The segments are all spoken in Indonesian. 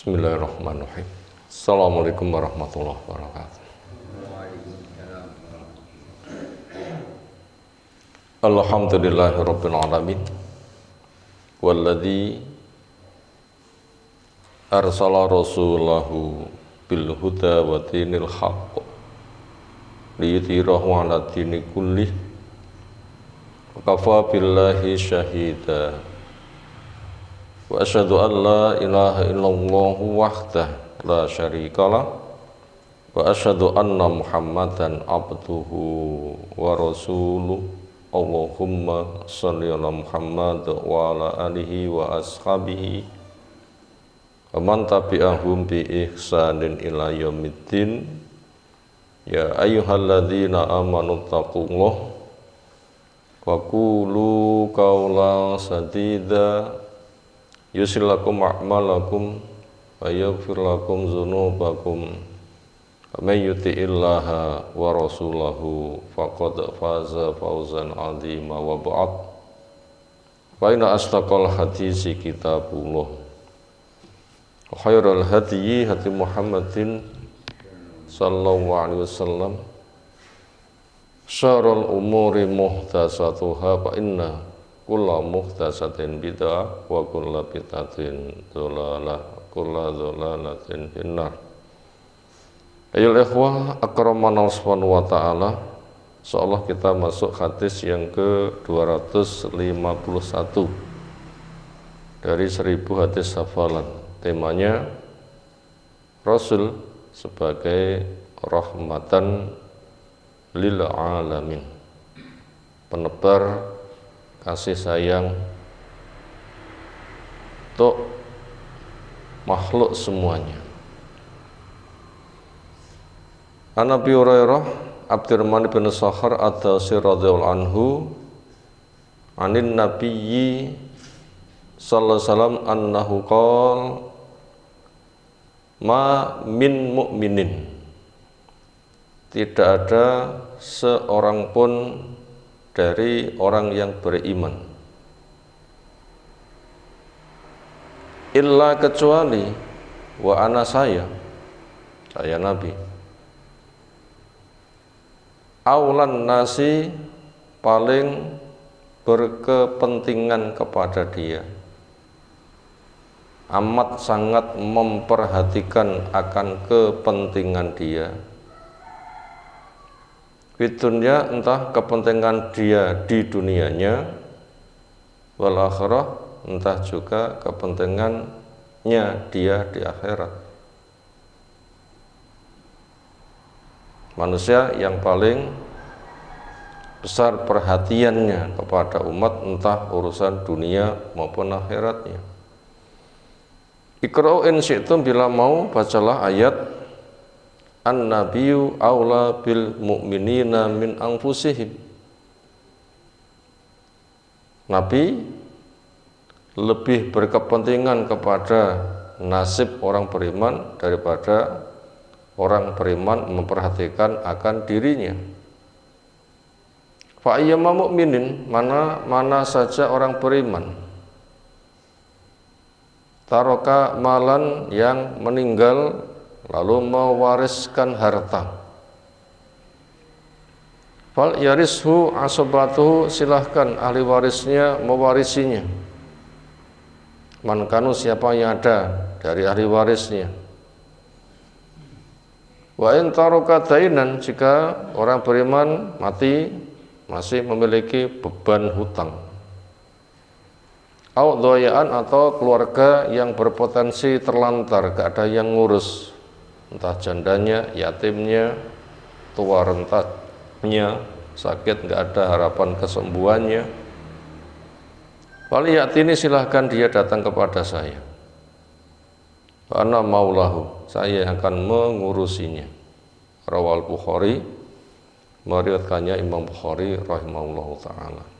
Bismillahirrahmanirrahim. Assalamualaikum warahmatullahi wabarakatuh. Alhamdulillahirabbil alamin. Walladzi arsala rasulahu bil huda wa dinil haqq liyudhhirahu 'ala dini kullih wa kafa billahi syahida. Wa asyhadu an la ilaha illallah wahdahu la syarikalah wa asyhadu anna Muhammadan abduhu wa rasuluh. Allahumma shalli ala Muhammad wa ala alihi wa ashabihi wa man tabi'ahum bi ihsanin ila yaumiddin. Ya ayyuhalladzina amanu taqullaha wa qulu qawlan sadida yuslih lakum a'malakum wa yaghfir lakum dzunubakum. May yuti'illaha wa rasulahu faqad faza fawzan 'azima wa ba'd. Fa inna asdaqal hadisi kitabullah wa khairal hadyi hadi Muhammadin sallallahu alaihi wasallam. Syarrul umuri muhdatsatuha fa inna kulla muhdatsatin bid'ah wa kulla bid'atin dhalalah kulla dhalalatin finnar. Ayol ikhwah akramana subhanahu wa ta'ala. Insyaallah kita masuk hadis yang ke-251 dari 1000 hadis hafalan. Temanya Rasul sebagai rahmatan lil alamin, penebar kasih sayang untuk makhluk semuanya. An Abi Hurairah Abdurrahman bin Sakhar ad-Dawsi radhiyallahu anhu anin nabiyyi sallallahu alaihi wasallam annahu qala ma min mu'minin, tidak ada seorang pun dari orang yang beriman illa kecuali wa ana saya Nabi aulan nasi paling berkepentingan kepada dia, amat sangat memperhatikan akan kepentingan dia. Fitunya entah kepentingan dia di dunianya, wal akhirah entah juga kepentingannya dia di akhirat. Manusia yang paling besar perhatiannya kepada umat entah urusan dunia maupun akhiratnya. Iqra'u in syi'tum, bila mau bacalah ayat an-nabiyyu aula bil mu'minina min anfusihim. Nabi lebih berkepentingan kepada nasib orang beriman daripada orang beriman memperhatikan akan dirinya. Fa ayyama mu'minin, mana saja orang beriman taroka malan, yang meninggal lalu mewariskan harta, fal yarishu asobatuhu, silahkan ahli warisnya mewarisinya. Man kanu, siapa yang ada dari ahli warisnya. Wa in taroka dainan, jika orang beriman mati masih memiliki beban hutang. Au dhoyaan, atau keluarga yang berpotensi terlantar, gak ada yang ngurus, entah jandanya, yatimnya, tua rentanya, sakit gak ada harapan kesembuhannya. Waliyatini, silahkan dia datang kepada saya. Ana maulahu, saya akan mengurusinya. Rawal Bukhari, meriwayatkannya Imam Bukhari rahimahullahu taala.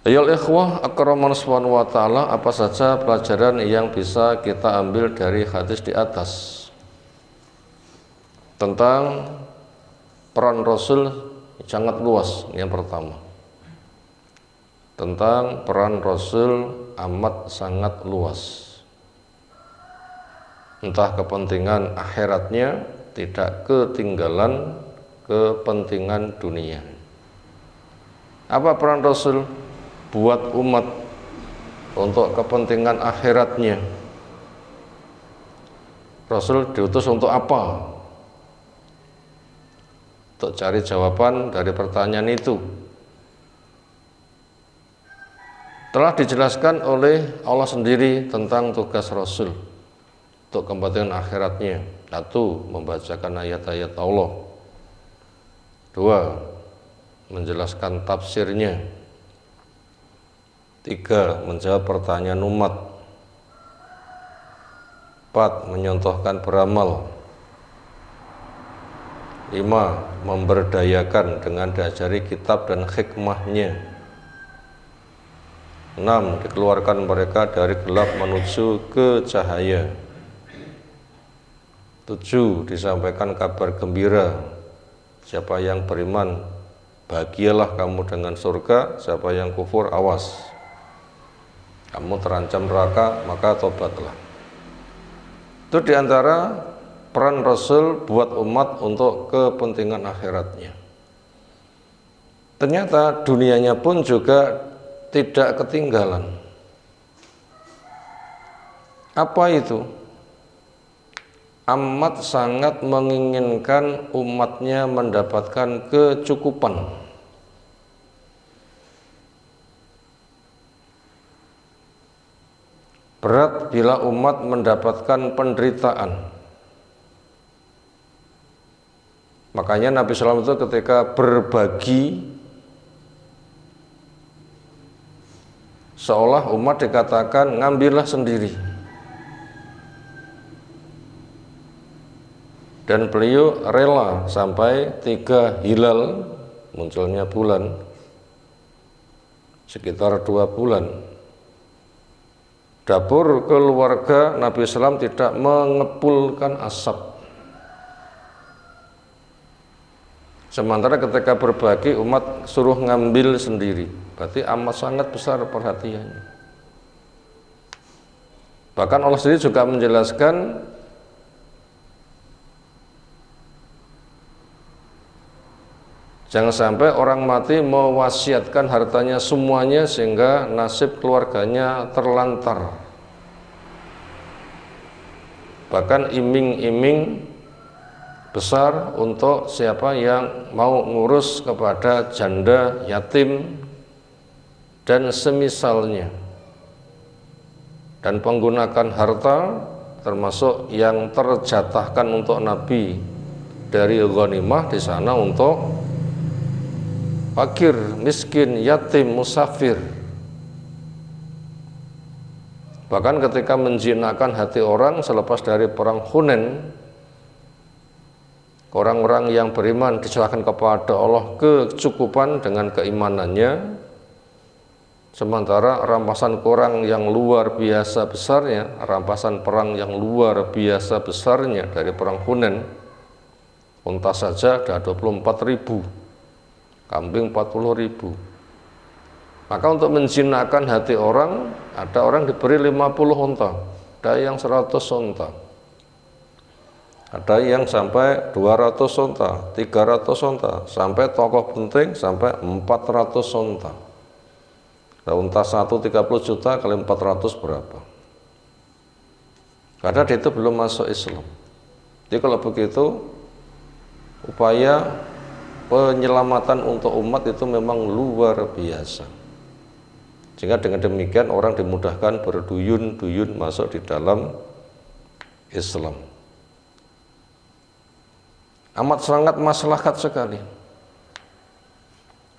Ayol ikhwah akramana subhanahu wa ta'ala, apa saja pelajaran yang bisa kita ambil dari hadis di atas tentang peran Rasul? Sangat luas. Yang pertama, tentang peran Rasul amat sangat luas. entah kepentingan akhiratnya, tidak ketinggalan kepentingan dunia. Apa peran Rasul buat umat untuk kepentingan akhiratnya? Rasul diutus untuk apa? Untuk cari jawaban dari pertanyaan itu. Telah dijelaskan oleh Allah sendiri tentang tugas Rasul untuk kepentingan akhiratnya. 1. Membacakan ayat-ayat Allah. 2. Menjelaskan tafsirnya. 3. Menjawab pertanyaan umat. 4. Menyontohkan beramal. 5. Memberdayakan dengan diajari kitab dan hikmahnya. 6. Dikeluarkan mereka dari gelap menuju ke cahaya. 7. Disampaikan kabar gembira. Siapa yang beriman, bahagialah kamu dengan surga. Siapa yang kufur, awas, kamu terancam neraka, maka tobatlah. Itu diantara peran Rasul buat umat untuk kepentingan akhiratnya. Ternyata dunianya pun juga tidak ketinggalan. Apa itu? Amat sangat menginginkan umatnya mendapatkan kecukupan. Berat bila umat mendapatkan penderitaan. Makanya Nabi SAW itu ketika berbagi, seolah umat dikatakan ngambillah sendiri. Dan beliau rela sampai 3 hilal munculnya bulan, sekitar 2 bulan. Dapur keluarga Nabi SAW tidak mengepulkan asap. Sementara ketika berbagi umat suruh ngambil sendiri. Berarti amat sangat besar perhatiannya. Bahkan Allah sendiri juga menjelaskan jangan sampai orang mati mewasiatkan hartanya semuanya sehingga nasib keluarganya terlantar. Bahkan iming-iming besar untuk siapa yang mau ngurus kepada janda, yatim, dan semisalnya. Dan menggunakan harta termasuk yang terjatahkan untuk Nabi dari ghanimah di sana untuk fakir, miskin, yatim, musafir. Bahkan ketika menjinakkan hati orang selepas dari perang Hunain, orang-orang yang beriman diserahkan kepada Allah kecukupan dengan keimanannya, sementara rampasan orang yang luar biasa besarnya, rampasan perang yang luar biasa besarnya dari perang Hunain, unta saja ada 24.000. Kambing 40.000. Maka untuk menjinakkan hati orang, ada orang diberi 50 unta, ada yang 100 unta, ada yang sampai 200 unta, 300 unta, sampai tokoh penting sampai 400 unta. Nah, unta 1 30 juta kali 400 berapa? Karena itu belum masuk Islam. Jadi kalau begitu, upaya penyelamatan untuk umat itu memang luar biasa. Sehingga dengan demikian orang dimudahkan berduyun-duyun masuk di dalam Islam. Amat sangat maslahat sekali.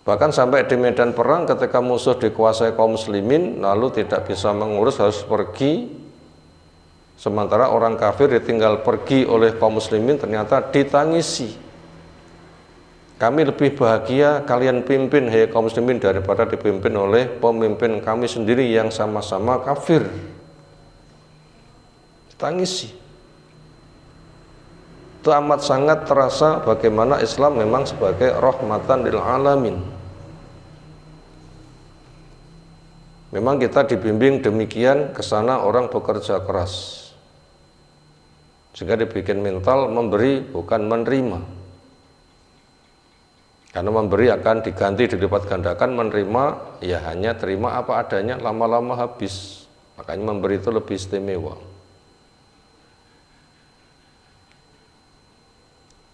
Bahkan sampai di medan perang ketika musuh dikuasai kaum muslimin lalu tidak bisa mengurus, harus pergi. Sementara orang kafir ditinggal pergi oleh kaum muslimin, ternyata ditangisi. Kami lebih bahagia kalian pimpin, hei kaum muslimin, daripada dipimpin oleh pemimpin kami sendiri yang sama-sama kafir. Tangisi. Itu amat sangat terasa bagaimana Islam memang sebagai rahmatan lil alamin. Memang kita dibimbing demikian, ke sana orang bekerja keras. Sehingga dibikin mental memberi bukan menerima. Karena memberi akan diganti dilipat gandakan, menerima ya hanya terima apa adanya, lama-lama habis. Makanya memberi itu lebih istimewa.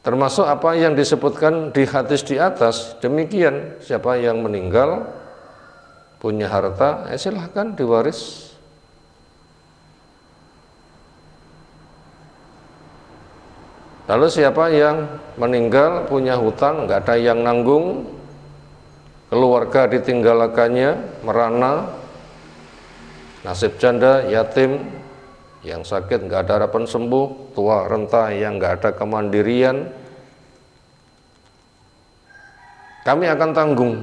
Termasuk apa yang disebutkan di hadis di atas, demikian siapa yang meninggal punya harta, silahkan diwaris. Lalu siapa yang meninggal punya hutang, nggak ada yang nanggung, keluarga ditinggalkannya, merana, nasib janda, yatim, yang sakit nggak ada harapan sembuh, tua renta yang nggak ada kemandirian, kami akan tanggung.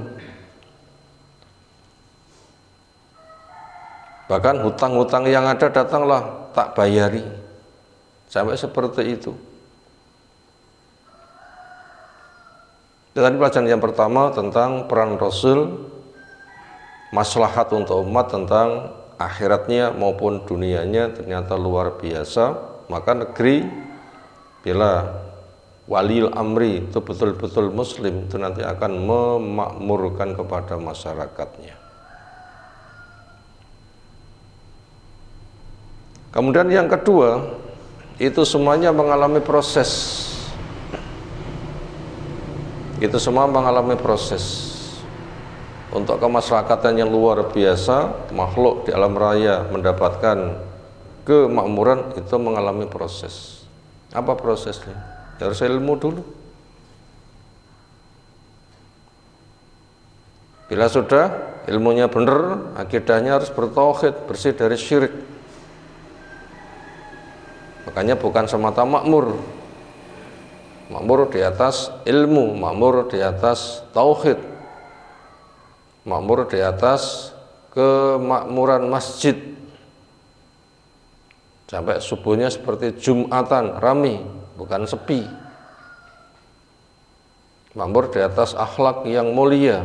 Bahkan hutang-hutang yang ada datanglah tak bayari, sampai seperti itu. Tadi pelajaran yang pertama tentang peran Rasul, maslahat untuk umat tentang akhiratnya maupun dunianya ternyata luar biasa. Maka negeri bila waliul amri itu betul-betul muslim, itu nanti akan memakmurkan kepada masyarakatnya. Kemudian yang kedua, itu semuanya mengalami proses. Itu semua mengalami proses. Untuk kemasyarakatan yang luar biasa, makhluk di alam raya mendapatkan kemakmuran itu mengalami proses. Apa prosesnya? Harus ilmu dulu. Bila sudah ilmunya benar, akidahnya harus bertauhid, bersih dari syirik. Makanya bukan semata makmur. Makmur di atas ilmu, makmur di atas tauhid, makmur di atas kemakmuran masjid. Sampai subuhnya seperti Jumatan, rame, bukan sepi. Makmur di atas akhlak yang mulia,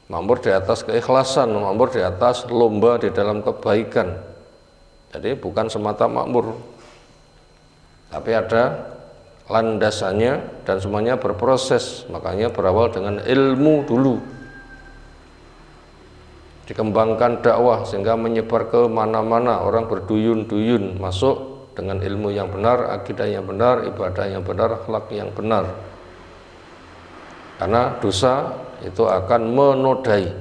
makmur di atas keikhlasan, makmur di atas lomba di dalam kebaikan. Jadi bukan semata makmur, tapi ada landasannya dan semuanya berproses. Makanya berawal dengan ilmu dulu, dikembangkan dakwah sehingga menyebar ke mana-mana, orang berduyun-duyun masuk dengan ilmu yang benar, akidah yang benar, ibadah yang benar, akhlak yang benar. Karena dosa itu akan menodai,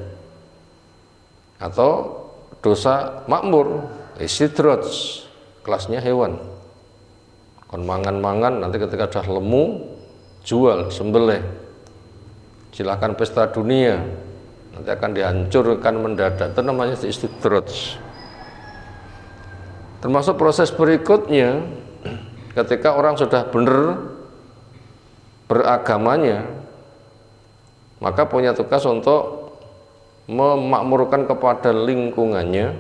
atau dosa makmur, istidraj, kelasnya hewan. Kon mangan-mangan, nanti ketika sudah lemu, jual, sembelih. Silahkan pesta dunia, nanti akan dihancurkan mendadak. Itu namanya istidraj. Termasuk proses berikutnya, ketika orang sudah benar beragamanya, maka punya tugas untuk memakmurkan kepada lingkungannya.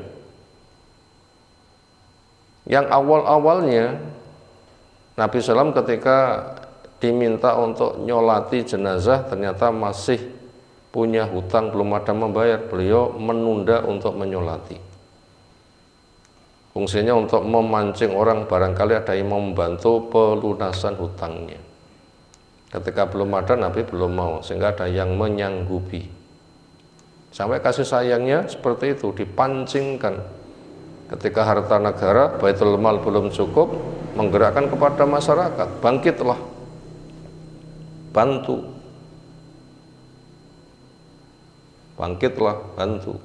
Yang awal-awalnya Nabi SAW ketika diminta untuk nyolati jenazah ternyata masih punya hutang, belum ada membayar, beliau menunda untuk menyolati. Fungsinya untuk memancing orang, barangkali ada yang membantu pelunasan hutangnya. Ketika belum ada, Nabi belum mau, sehingga ada yang menyanggupi. Sampai kasih sayangnya seperti itu, dipancingkan. Ketika harta negara, Baitul Mal belum cukup, menggerakkan kepada masyarakat, bangkitlah, bantu. Bangkitlah, bantu.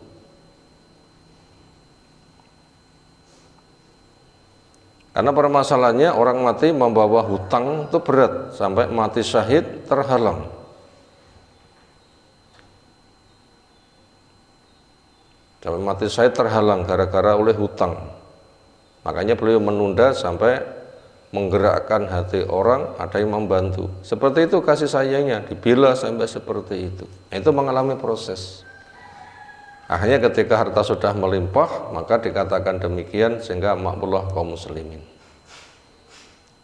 Karena permasalahannya orang mati membawa hutang itu berat, sampai mati syahid terhalang. Sampai mati syahid terhalang gara-gara oleh hutang. Makanya beliau menunda sampai menggerakkan hati orang, ada yang membantu. Seperti itu kasih sayangnya, dibela sampai seperti itu. Itu mengalami proses. Akhirnya ketika harta sudah melimpah, maka dikatakan demikian sehingga makmurlah kaum muslimin.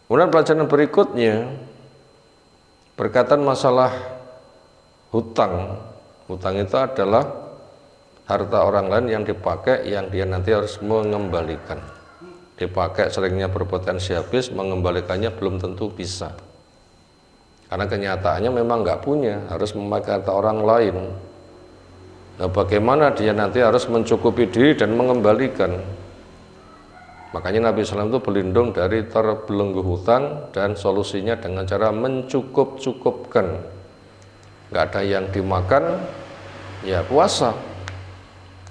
Kemudian pelajaran berikutnya berkaitan masalah hutang. Hutang itu adalah harta orang lain yang dipakai, yang dia nanti harus mengembalikan. Dipakai seringnya berpotensi habis, mengembalikannya belum tentu bisa. Karena kenyataannya memang nggak punya, harus memakai harta orang lain. Nah, bagaimana dia nanti harus mencukupi diri dan mengembalikan? Makanya Nabi SAW itu berlindung dari terbelenggu hutang, dan solusinya dengan cara mencukup-cukupkan. Nggak ada yang dimakan, ya puasa.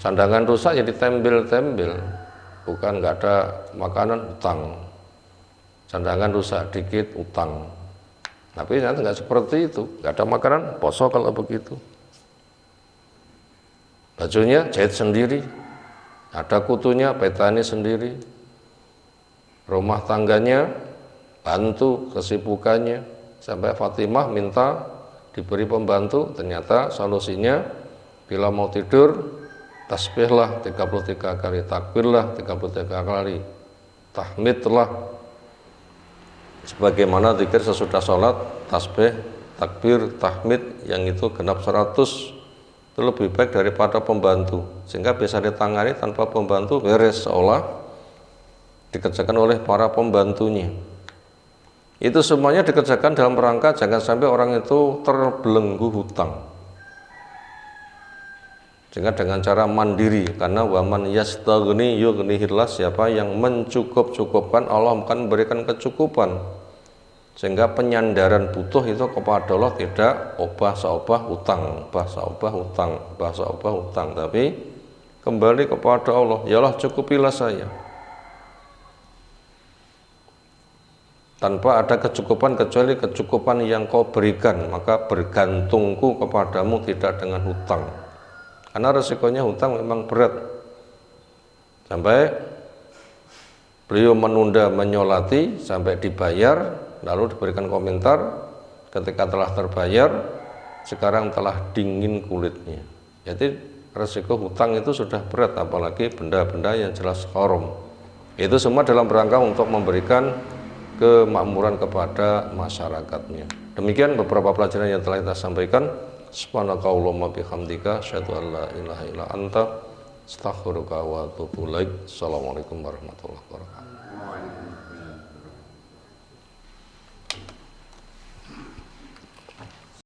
Sandangan rusak ya ditembel-tembel, bukan nggak ada makanan, utang. Sandangan rusak dikit, utang. Tapi ternyata nggak seperti itu, nggak ada makanan, poso kalau begitu. Bajunya jahit sendiri, ada kutunya, petani sendiri. Rumah tangganya, bantu kesibukannya. Sampai Fatimah minta diberi pembantu, ternyata solusinya bila mau tidur, tasbihlah 33 kali, takbirlah 33 kali, tahmidlah. Sebagaimana zikir sesudah sholat, tasbih, takbir, tahmid yang itu genap 100, itu lebih baik daripada pembantu, sehingga bisa ditangani tanpa pembantu, beres seolah dikerjakan oleh para pembantunya. Itu semuanya dikerjakan dalam rangka jangan sampai orang itu terbelenggu hutang, sehingga dengan cara mandiri. Karena waman yastaghni yughnihillah, siapa yang mencukup-cukupkan, Allah akan memberikan kecukupan. Sehingga penyandaran butuh itu kepada Allah tidak obah saobah hutang, bahasa obah hutang, tapi kembali kepada Allah. Ya Allah, cukupilah saya. Tanpa ada kecukupan kecuali kecukupan yang kau berikan, maka bergantungku kepadamu tidak dengan hutang. Karena resikonya hutang memang berat. Sampai beliau menunda menyolati sampai dibayar, lalu diberikan komentar, ketika telah terbayar, sekarang telah dingin kulitnya. Jadi resiko hutang itu sudah berat, apalagi benda-benda yang jelas haram. Itu semua dalam rangka untuk memberikan kemakmuran kepada masyarakatnya. Demikian beberapa pelajaran yang telah kita sampaikan. Subhanakallahumma bihamdika, asyhadu an la ilaha illa anta, astaghfiruka wa atubu ilaik. Assalamualaikum warahmatullahi wabarakatuh.